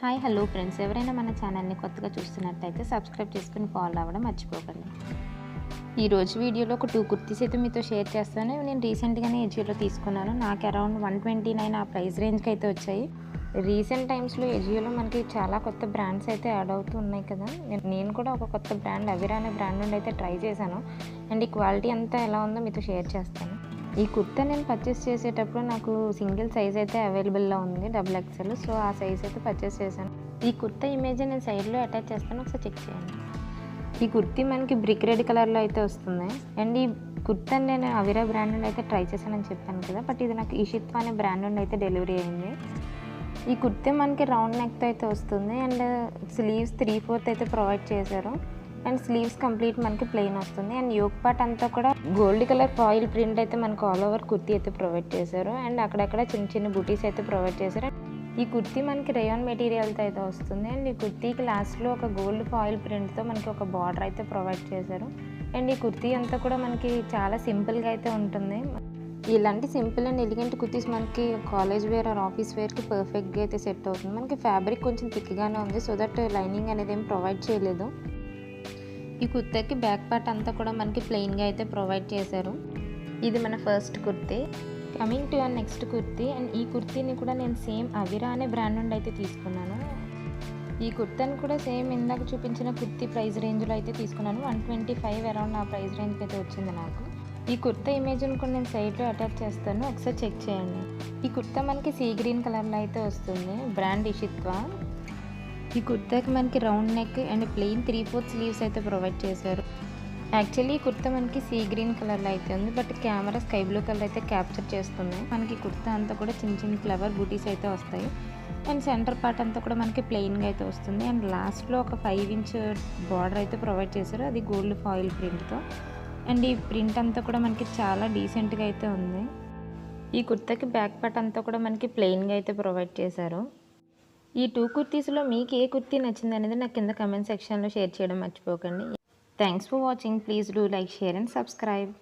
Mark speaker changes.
Speaker 1: Hi hello friends, ఎవరైనా మన ఛానల్ని కొత్తగా చూస్తున్నట్లయితే సబ్స్క్రైబ్ చేసుకుని ఫాలో అవ్వడం మర్చిపోకండి. ఈరోజు వీడియోలో ఒక 2 కుర్తీస్ అయితే మీతో షేర్ చేస్తాను. నేను రీసెంట్గానే ఎజియోలో తీసుకున్నాను. నాకు అరౌండ్ 129 ఆ ప్రైస్ రేంజ్కి అయితే వచ్చాయి. రీసెంట్ టైమ్స్లో ఎజియోలో మనకి చాలా కొత్త బ్రాండ్స్ అయితే యాడ్ అవుతూ ఉన్నాయి కదా. నేను కూడా ఒక కొత్త బ్రాండ్ అవిరా అనే బ్రాండ్ నుండి అయితే ట్రై చేశాను. అండ్ ఈ క్వాలిటీ అంతా ఎలా ఉందో మీతో షేర్ చేస్తాను. ఈ కుర్తా నేను పర్చేస్ చేసేటప్పుడు నాకు సింగిల్ సైజ్ అయితే అవైలబుల్లో ఉంది, XXL. సో ఆ సైజ్ అయితే పర్చేస్ చేశాను. ఈ కుర్తా ఇమేజ్ నేను సైడ్లో అటాచ్ చేస్తాను, ఒకసారి చెక్ చేయండి. ఈ కుర్తీ మనకి బ్రిక్ రెడ్ కలర్లో అయితే వస్తుంది. అండ్ ఈ కుర్తా నేను అవిరా బ్రాండ్ నుండి అయితే ట్రై చేశానని చెప్పాను కదా, బట్ ఇది నాకు ఈషిత్వా అనే బ్రాండ్ నుండి అయితే డెలివరీ అయింది. ఈ కుర్తీ మనకి రౌండ్ నెక్తో అయితే వస్తుంది. అండ్ స్లీవ్స్ 3/4 అయితే ప్రొవైడ్ చేశారు. అండ్ స్లీవ్స్ కంప్లీట్ మనకి ప్లెయిన్ వస్తుంది. అండ్ యోక్ పార్ట్ అంతా కూడా గోల్డ్ కలర్ ఫాయిల్ ప్రింట్ అయితే మనకు ఆల్ ఓవర్ కుర్తీ అయితే ప్రొవైడ్ చేశారు. అండ్ అక్కడక్కడ చిన్న చిన్న బూటీస్ అయితే ప్రొవైడ్ చేశారు. ఈ కుర్తీ మనకి రేయాన్ మెటీరియల్తో అయితే వస్తుంది. అండ్ ఈ కుర్తీకి లాస్ట్లో ఒక గోల్డ్ ఫాయిల్ ప్రింట్తో మనకి ఒక బార్డర్ అయితే ప్రొవైడ్ చేశారు. అండ్ ఈ కుర్తీ అంతా కూడా మనకి చాలా సింపుల్గా అయితే ఉంటుంది. ఇలాంటి సింపుల్ అండ్ ఎలిగెంట్ కుర్తీస్ మనకి కాలేజ్ వేర్ ఆర్ ఆఫీస్ వేర్కి పర్ఫెక్ట్గా అయితే సెట్ అవుతుంది. మనకి ఫ్యాబ్రిక్ కొంచెం థిక్గానే ఉంది, సో దట్ లైనింగ్ అనేది ఏం ప్రొవైడ్ చేయలేదు. ఈ కుర్తాకి బ్యాక్ పార్ట్ అంతా కూడా మనకి ప్లెయిన్గా అయితే ప్రొవైడ్ చేశారు. ఇది మన first kurti. Coming to next kurti. And ఈ కుర్తీని కూడా నేను సేమ్ అవిరా అనే బ్రాండ్ నుండి అయితే తీసుకున్నాను. ఈ కుర్తాని కూడా సేమ్ ఇందాక చూపించిన కుర్తీ ప్రైస్ రేంజ్లో అయితే తీసుకున్నాను. 125 అరౌండ్ ఆ ప్రైస్ రేంజ్కి అయితే వచ్చింది నాకు. ఈ కుర్తా ఇమేజ్ని కూడా నేను సైడ్లో అటాచ్ చేస్తాను, ఒకసారి చెక్ చేయండి. ఈ కుర్తా మనకి సీ గ్రీన్ కలర్లో అయితే వస్తుంది. బ్రాండ్ ఈషిత్వా. ఈ కుర్తాకి మనకి round neck and plain 3/4 sleeves అయితే ప్రొవైడ్ చేశారు. యాక్చువల్లీ ఈ కుర్తా మనకి సీ గ్రీన్ కలర్లో అయితే ఉంది, but camera sky blue colour అయితే క్యాప్చర్ చేస్తుంది. మనకి కుర్తా అంతా కూడా చిన్న చిన్న ఫ్లవర్ బూటీస్ అయితే వస్తాయి. అండ్ సెంటర్ పార్ట్ అంతా కూడా మనకి ప్లెయిన్గా అయితే వస్తుంది. అండ్ లాస్ట్లో ఒక 5 ఇంచ్ బార్డర్ అయితే ప్రొవైడ్ చేశారు, అది గోల్డ్ ఫాయిల్ ప్రింట్తో. అండ్ ఈ ప్రింట్ అంతా కూడా మనకి చాలా డీసెంట్గా అయితే ఉంది. ఈ కుర్తాకి బ్యాక్ పార్ట్ అంతా కూడా మనకి ప్లెయిన్గా అయితే ప్రొవైడ్ చేశారు. ఈ 2 కుర్తీస్లో మీకు ఏ కుర్తీ నచ్చింది అనేది నాకు కింద కమెంట్ సెక్షన్లో షేర్ చేయడం మర్చిపోకండి. Thanks for watching. Please do like, share and subscribe.